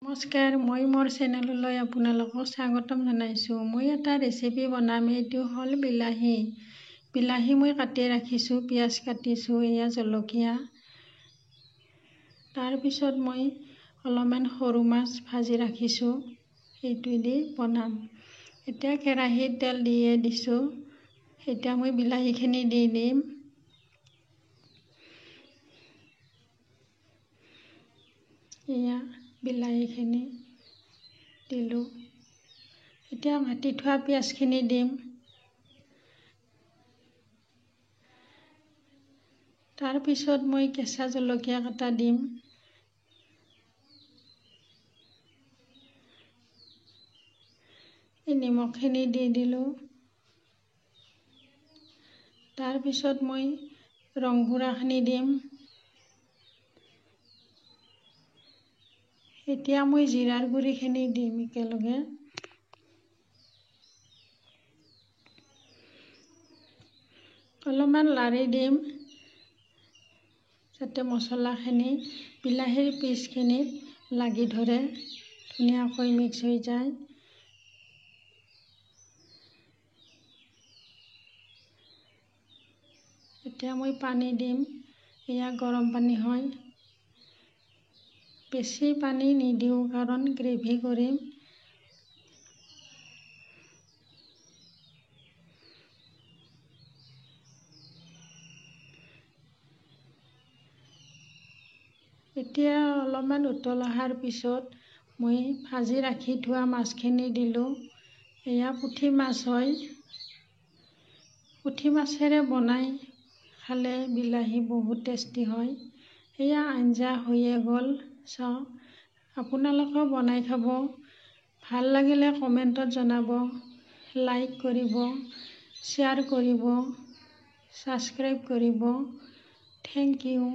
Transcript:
নমস্কাৰ, মই মোৰ চেনেললৈ আপোনালোকক স্বাগতম জনাইছোঁ। মই এটা ৰেচিপি বনাম, এইটো হ'ল বিলাহী। বিলাহী মই কাটি ৰাখিছোঁ, পিঁয়াজ কাটিছোঁ, এয়া জলকীয়া। তাৰপিছত মই অলপমান সৰু মাছ ভাজি ৰাখিছোঁ, সেইটো দি বনাম। এতিয়া কেৰাহীত তেল দিয়ে দিছোঁ, এতিয়া মই বিলাহীখিনি দি দিম। এয়া বিলাহীখিনি দিলোঁ। এতিয়া কাটি থোৱা পিঁয়াজখিনি দিম। তাৰপিছত মই কেঁচা জলকীয়া কাটা দিম। এই নিমখখিনি দি দিলোঁ। তাৰপিছত মই ৰং গুড়াখিনি দিম। এতিয়া মই জিৰাৰ গুড়িখিনি দিম একেলগে। অলপমান লাৰি দিম যাতে মছলাখিনি বিলাহীৰ পিচখিনিত লাগি ধৰে, ধুনীয়াকৈ মিক্স হৈ যায়। এতিয়া মই পানী দিম, এয়া গৰম পানী হয়। বেছি পানী নিদিওঁ কাৰণ গ্ৰেভি কৰিম। এতিয়া অলপমান উতল অহাৰ পিছত মই ভাজি ৰাখি থোৱা মাছখিনি দিলোঁ। এয়া পুঠি মাছ হয়। পুঠি মাছেৰে বনাই খালে বিলাহী বহুত টেষ্টি হয়। এয়া আঞ্জা হৈয়ে গ'ল, চাওক। আপোনালোকেও বনাই খাব। ভাল লাগিলে কমেণ্টত জনাব, লাইক কৰিব, শ্বেয়াৰ কৰিব, ছাবস্ক্ৰাইব কৰিব। Thank U.